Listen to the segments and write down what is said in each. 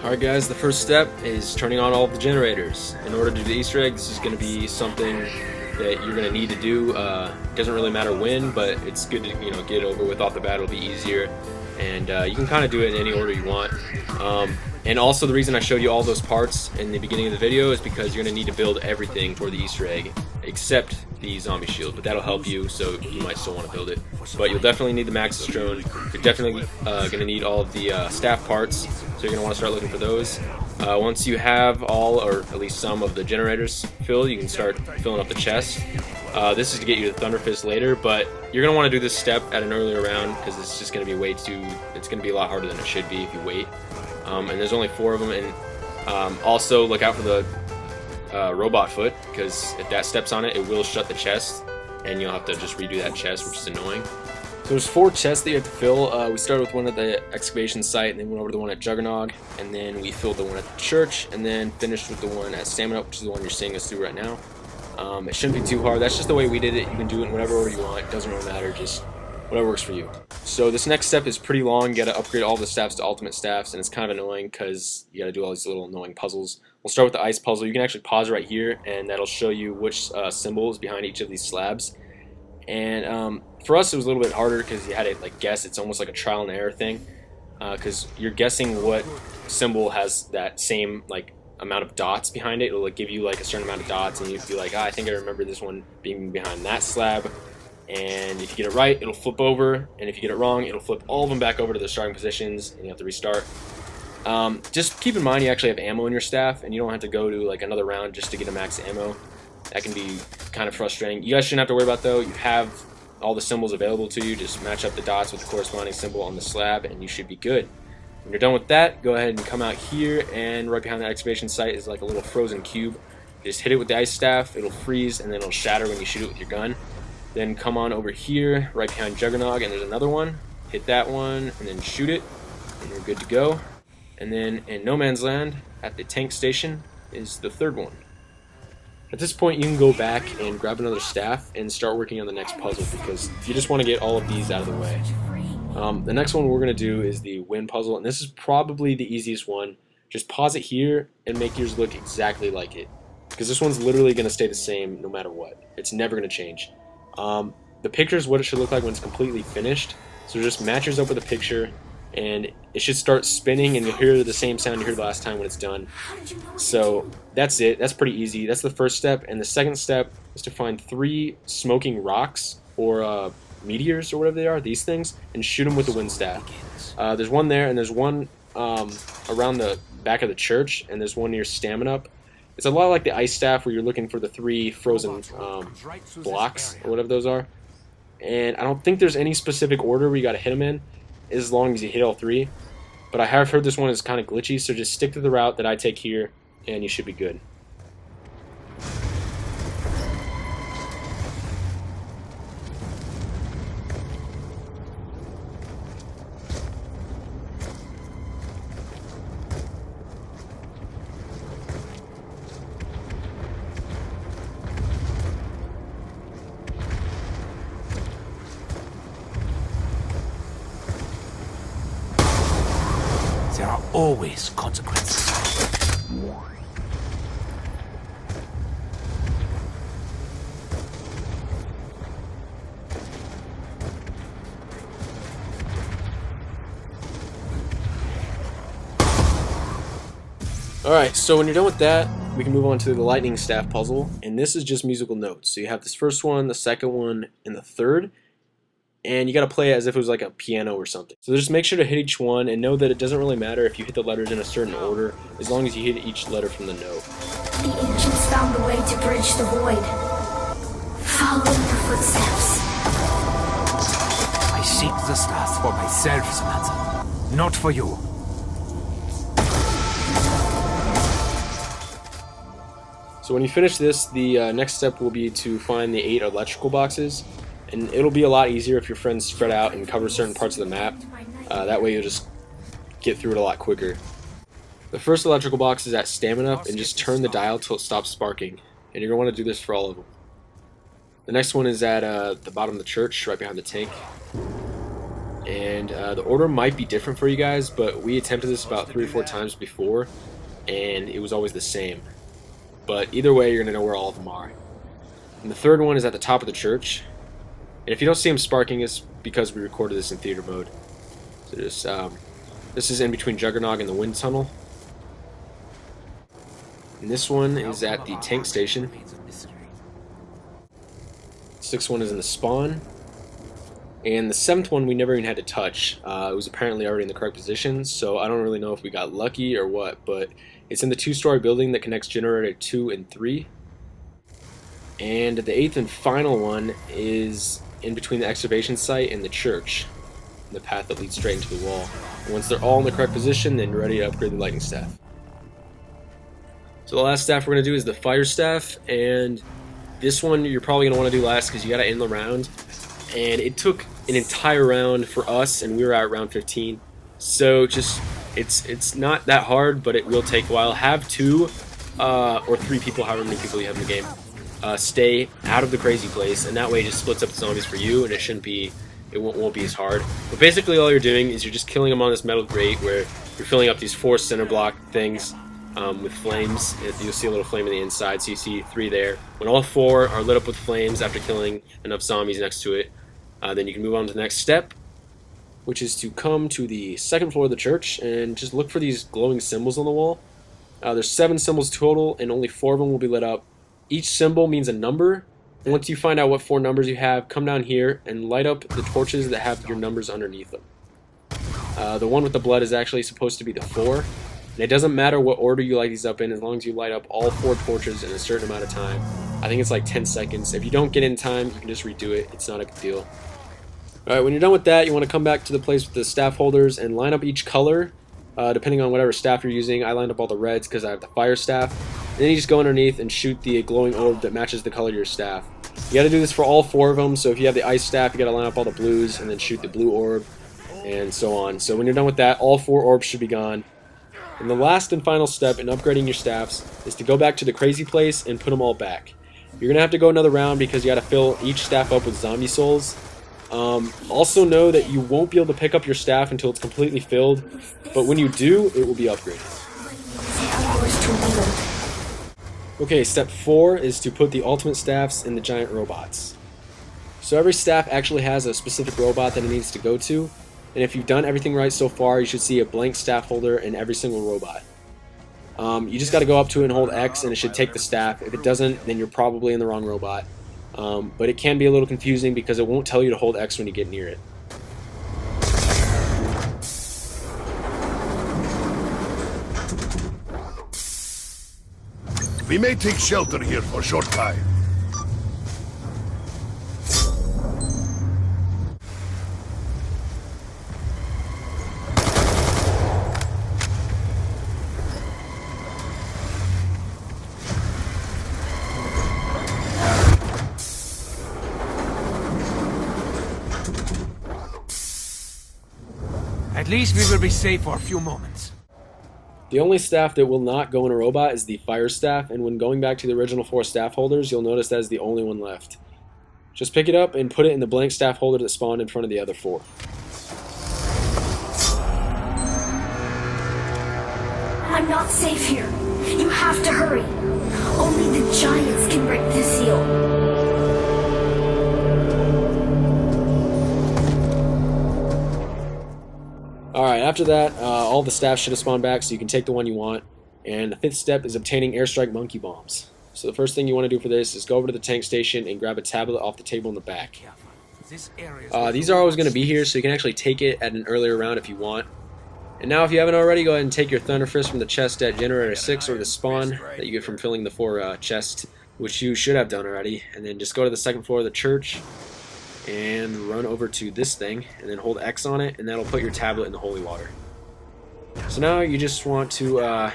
Alright guys, the first step is turning on all of the generators. In order to do the Easter egg, this is going to be something that you're going to need to do. Doesn't really matter when, but it's good to get it over with off the bat. It'll be easier, and you can kind of do it in any order you want. And also the reason I showed you all those parts in the beginning of the video is because you're going to need to build everything for the Easter egg except the zombie shield, but that'll help you, so you might still want to build it. But you'll definitely need the Maxis Drone. You're definitely going to need all of the staff parts, so you're going to want to start looking for those. Once you have all, or at least some, of the generators filled, you can start filling up the chest. This is to get you the Thunder Fist later, but you're going to want to do this step at an earlier round because it's just going to be it's going to be a lot harder than it should be if you wait. And there's only 4 of them, and also look out for the robot foot, because if that steps on it, it will shut the chest, and you'll have to just redo that chest, which is annoying. So there's 4 chests that you have to fill. We started with one at the excavation site, and then went over to the one at Juggernog, and then we filled the one at the church, and then finished with the one at Stamina, which is the one you're seeing us through right now. It shouldn't be too hard. That's just the way we did it. You can do it in whatever order you want. It doesn't really matter. Just whatever works for you. So this next step is pretty long. You got to upgrade all the staffs to ultimate staffs, and it's kind of annoying because you got to do all these little annoying puzzles. We'll start with the ice puzzle. You can actually pause right here, and that'll show you which symbol is behind each of these slabs. And for us, it was a little bit harder because you had to guess. It's almost like a trial and error thing, because you're guessing what symbol has that same amount of dots behind it. It'll give you a certain amount of dots, and you'd be like, I think I remember this one being behind that slab. And if you get it right, it'll flip over, and if you get it wrong, it'll flip all of them back over to their starting positions, and you have to restart. Just keep in mind you actually have ammo in your staff, and you don't have to go to another round just to get a max ammo. That can be kind of frustrating. You guys shouldn't have to worry about, though. You have all the symbols available to you. Just match up the dots with the corresponding symbol on the slab, and you should be good. When you're done with that, go ahead and come out here, and right behind the excavation site is a little frozen cube. Just hit it with the ice staff, it'll freeze, and then it'll shatter when you shoot it with your gun. Then come on over here, right behind Juggernog, and there's another one. Hit that one, and then shoot it, and you're good to go. And then in No Man's Land, at the tank station, is the 3rd one. At this point, you can go back and grab another staff and start working on the next puzzle, because you just want to get all of these out of the way. The next one we're going to do is the wind puzzle, and this is probably the easiest one. Just pause it here and make yours look exactly like it, because this one's literally going to stay the same no matter what. It's never going to change. The picture is what it should look like when it's completely finished, so just match yours up with the picture, and it should start spinning, and you'll hear the same sound you heard last time when it's done. So that's it. That's pretty easy. That's the first step, and the second step is to find 3 smoking rocks, or meteors, or whatever they are, these things, and shoot them with the wind staff. There's one there, and there's one around the back of the church, and there's one near Stamina. It's a lot like the ice staff, where you're looking for the 3 frozen blocks, or whatever those are. And I don't think there's any specific order where you got to hit them in, as long as you hit all 3. But I have heard this one is kind of glitchy, so just stick to the route that I take here, and you should be good. There are always consequences. Alright, so when you're done with that, we can move on to the lightning staff puzzle, and this is just musical notes. So you have this first one, the second one, and the third, and you gotta play it as if it was like a piano or something. So just make sure to hit each one, and know that it doesn't really matter if you hit the letters in a certain order, as long as you hit each letter from the note. The ancients found a way to bridge the void. Follow their footsteps. I seek the stars for myself, Samantha, not for you. So when you finish this, the next step will be to find the 8 electrical boxes. And it'll be a lot easier if your friends spread out and cover certain parts of the map. That way you'll just get through it a lot quicker. The first electrical box is at Stamina, and just turn the dial till it stops sparking. And you're going to want to do this for all of them. The next one is at the bottom of the church, right behind the tank. And the order might be different for you guys, but we attempted this about 3 or 4 times before, and it was always the same. But either way, you're going to know where all of them are. And the third one is at the top of the church. And if you don't see them sparking, it's because we recorded this in theater mode. So just, this is in between Juggernog and the wind tunnel. And this one is at the tank station. 6th one is in the spawn. And the 7th one we never even had to touch. It was apparently already in the correct position, so I don't really know if we got lucky or what, but it's in the 2-story building that connects generator 2 and 3. And the 8th and final one is in between the excavation site and the church, the path that leads straight into the wall. And once they're all in the correct position, then you're ready to upgrade the lightning staff. So the last staff we're going to do is the fire staff, and this one you're probably going to want to do last because you got to end the round. And it took an entire round for us, and we were at round 15. So just it's not that hard, but it will take a while. Have 2 or 3 people, however many people you have in the game, stay out of the crazy place, and that way it just splits up the zombies for you, and it won't be as hard. But basically all you're doing is you're just killing them on this metal grate where you're filling up these 4 center block things with flames. You'll see a little flame on the inside, so you see 3 there. When all 4 are lit up with flames after killing enough zombies next to it, then you can move on to the next step, which is to come to the 2nd floor of the church and just look for these glowing symbols on the wall. There's 7 symbols total, and only 4 of them will be lit up. Each symbol means a number, and once you find out what 4 numbers you have, come down here and light up the torches that have your numbers underneath them. The one with the blood is actually supposed to be the 4, and it doesn't matter what order you light these up in as long as you light up all 4 torches in a certain amount of time. I think it's like 10 seconds. If you don't get in time, you can just redo it. It's not a big deal. Alright, when you're done with that, you want to come back to the place with the staff holders and line up each color, depending on whatever staff you're using. I lined up all the reds because I have the fire staff. And then you just go underneath and shoot the glowing orb that matches the color of your staff. You got to do this for all 4 of them, so if you have the ice staff, you got to line up all the blues and then shoot the blue orb, and so on. So when you're done with that, all 4 orbs should be gone. And the last and final step in upgrading your staffs is to go back to the crazy place and put them all back. You're going to have to go another round because you got to fill each staff up with zombie souls. Also know that you won't be able to pick up your staff until it's completely filled, but when you do, it will be upgraded. Okay, step 4 is to put the ultimate staffs in the giant robots. So every staff actually has a specific robot that it needs to go to, and if you've done everything right so far, you should see a blank staff holder in every single robot. You just got to go up to it and hold X, and it should take the staff. If it doesn't, then you're probably in the wrong robot. But it can be a little confusing because it won't tell you to hold X when you get near it. We may take shelter here for a short time. At least we will be safe for a few moments. The only staff that will not go in a robot is the fire staff, and when going back to the original 4 staff holders, you'll notice that is the only one left. Just pick it up and put it in the blank staff holder that spawned in front of the other 4. I'm not safe here. You have to hurry. Only the giants can break the seal. Alright, after that, all the staff should have spawned back, so you can take the one you want. And the 5th step is obtaining Airstrike monkey bombs. So the first thing you want to do for this is go over to the tank station and grab a tablet off the table in the back. These are always going to be here, so you can actually take it at an earlier round if you want. And now if you haven't already, go ahead and take your Thunder Fist from the chest at Generator 6 or the spawn that you get from filling the 4 chests, which you should have done already. And then just go to the 2nd floor of the church and run over to this thing and then hold X on it, and that'll put your tablet in the holy water. So now you just want to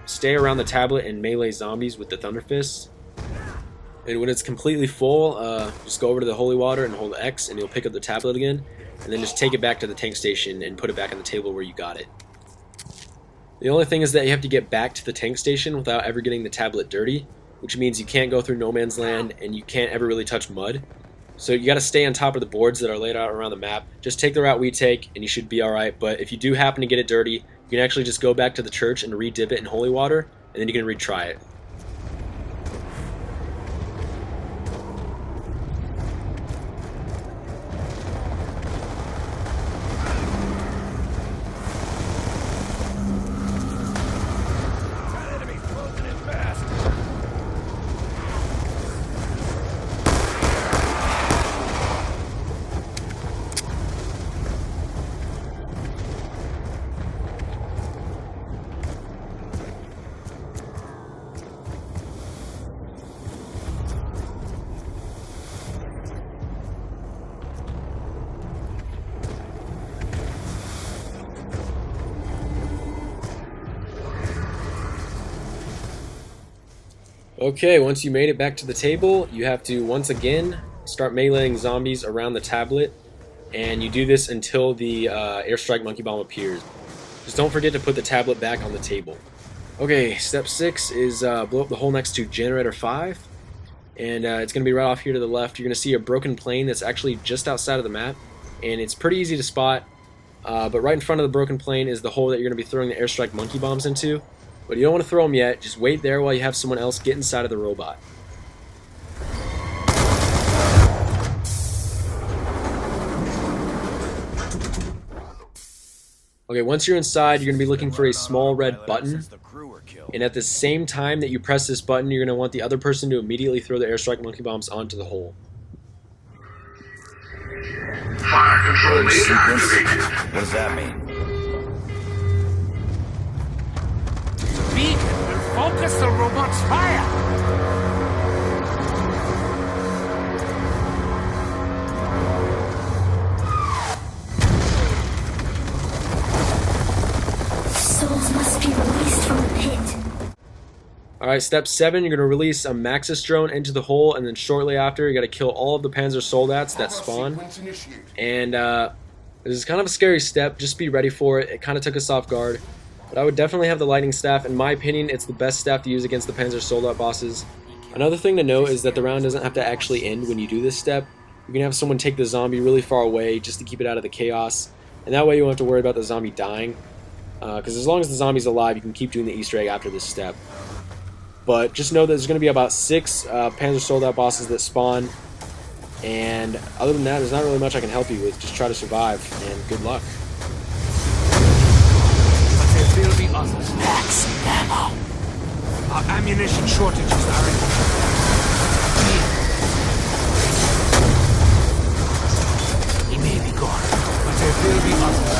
stay around the tablet and melee zombies with the Thunder Fist. And when it's completely full, just go over to the holy water and hold X, and you'll pick up the tablet again, and then just take it back to the tank station and put it back on the table where you got it. The only thing is that you have to get back to the tank station without ever getting the tablet dirty, which means you can't go through no man's land and you can't ever really touch mud. So you got to stay on top of the boards that are laid out around the map. Just take the route we take and you should be alright, but if you do happen to get it dirty, you can actually just go back to the church and re-dip it in holy water, and then you can retry it. Okay, once you made it back to the table, you have to once again start meleeing zombies around the tablet, and you do this until the Airstrike monkey bomb appears. Just don't forget to put the tablet back on the table. Okay, step 6 is blow up the hole next to generator 5, and it's going to be right off here to the left. You're going to see a broken plane that's actually just outside of the map, and it's pretty easy to spot, but right in front of the broken plane is the hole that you're going to be throwing the Airstrike monkey bombs into. But you don't want to throw them yet, just wait there while you have someone else get inside of the robot. Okay, once you're inside, you're going to be looking for a small red button. And at the same time that you press this button, you're going to want the other person to immediately throw the Airstrike monkey bombs onto the hole. Fire control is activated. What does that mean? Beacon will focus the robot's fire. Souls must be released from the pit. Alright, step 7, you're going to release a Maxis Drone into the hole, and then shortly after, you got to kill all of the Panzer Soldats that spawn. And this is kind of a scary step, just be ready for it. It kind of took us off guard. But I would definitely have the lightning staff. In my opinion, it's the best staff to use against the Panzer Soldat bosses. Another thing to note is that the round doesn't have to actually end when you do this step. You can have someone take the zombie really far away just to keep it out of the chaos. And that way you won't have to worry about the zombie dying. Because as long as the zombie's alive, you can keep doing the Easter egg after this step. But just know that there's going to be about 6 Panzer Soldat bosses that spawn. And other than that, there's not really much I can help you with. Just try to survive, and good luck. There will be others. Max ammo. Our ammunition shortages are in. He may be gone, but there will be others.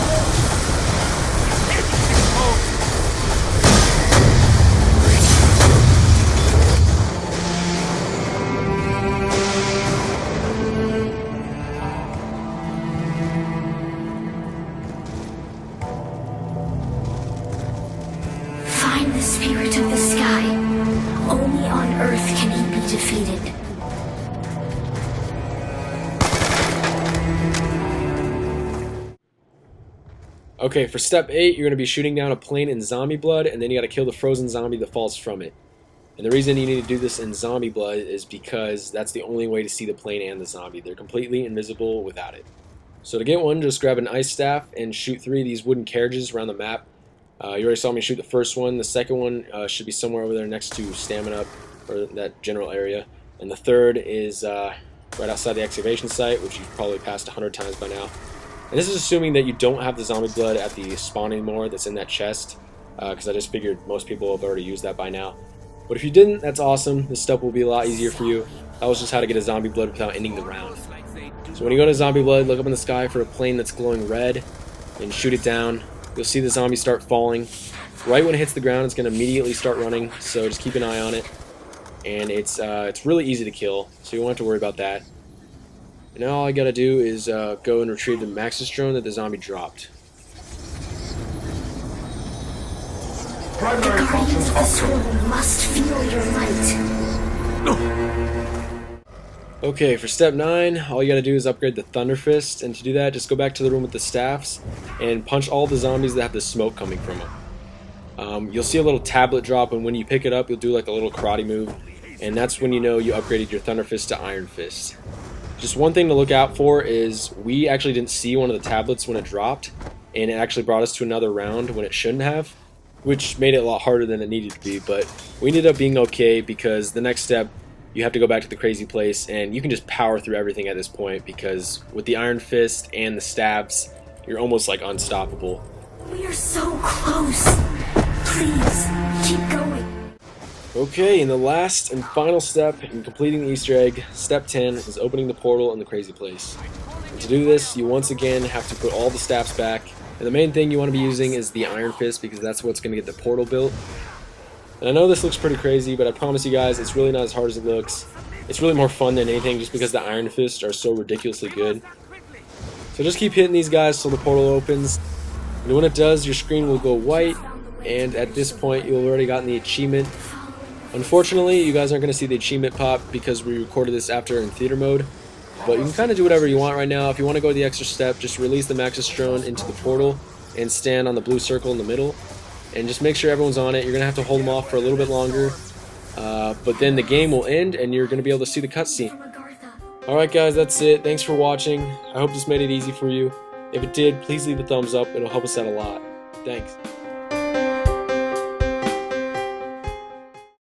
Find the spirit of the sky. Only on Earth can he be defeated. Okay, for step 8, you're going to be shooting down a plane in zombie blood, and then you got to kill the frozen zombie that falls from it. And the reason you need to do this in zombie blood is because that's the only way to see the plane and the zombie. They're completely invisible without it. So to get one, just grab an ice staff and shoot 3 of these wooden carriages around the map. You already saw me shoot the first one. The second one should be somewhere over there next to stamina, or that general area. And the third is right outside the excavation site, which you've probably passed 100 times by now. And this is assuming that you don't have the zombie blood at the spawn anymore that's in that chest, because I just figured most people have already used that by now. But if you didn't, that's awesome. This step will be a lot easier for you. That was just how to get a zombie blood without ending the round. So when you go to zombie blood, look up in the sky for a plane that's glowing red, and shoot it down. You'll see the zombie start falling. Right when it hits the ground, it's going to immediately start running, so just keep an eye on it. And it's really easy to kill, so you won't have to worry about that. And now all I gotta do is go and retrieve the Maxis Drone that the zombie dropped. The guardians of the throne must feel your light. Okay, for step 9, all you gotta do is upgrade the Thunder Fist, and to do that, just go back to the room with the staffs and punch all the zombies that have the smoke coming from them. You'll see a little tablet drop, and when you pick it up, you'll do like a little karate move, and that's when you know you upgraded your Thunder Fist to Iron Fist. Just one thing to look out for is we actually didn't see one of the tablets when it dropped, and it actually brought us to another round when it shouldn't have, which made it a lot harder than it needed to be. But we ended up being okay, because the next step, you have to go back to the crazy place, and you can just power through everything at this point, because with the Iron Fist and the stabs, you're almost like unstoppable. We are so close. Please, keep going. Okay, and the last and final step in completing the Easter egg, step 10, is opening the portal in the crazy place. And to do this, you once again have to put all the stabs back, and the main thing you want to be using is the Iron Fist, because that's what's going to get the portal built. And I know this looks pretty crazy, but I promise you guys, it's really not as hard as it looks. It's really more fun than anything, just because the Iron Fists are so ridiculously good. So just keep hitting these guys till the portal opens. And when it does, your screen will go white, and at this point, you've already gotten the achievement. Unfortunately, you guys aren't going to see the achievement pop because we recorded this after in theater mode. But you can kind of do whatever you want right now. If you want to go the extra step, just release the Maxis Drone into the portal and stand on the blue circle in the middle. And just make sure everyone's on it. You're going to have to hold them off for a little bit longer. But then the game will end and you're going to be able to see the cutscene. Alright guys, that's it. Thanks for watching. I hope this made it easy for you. If it did, please leave a thumbs up. It'll help us out a lot. Thanks.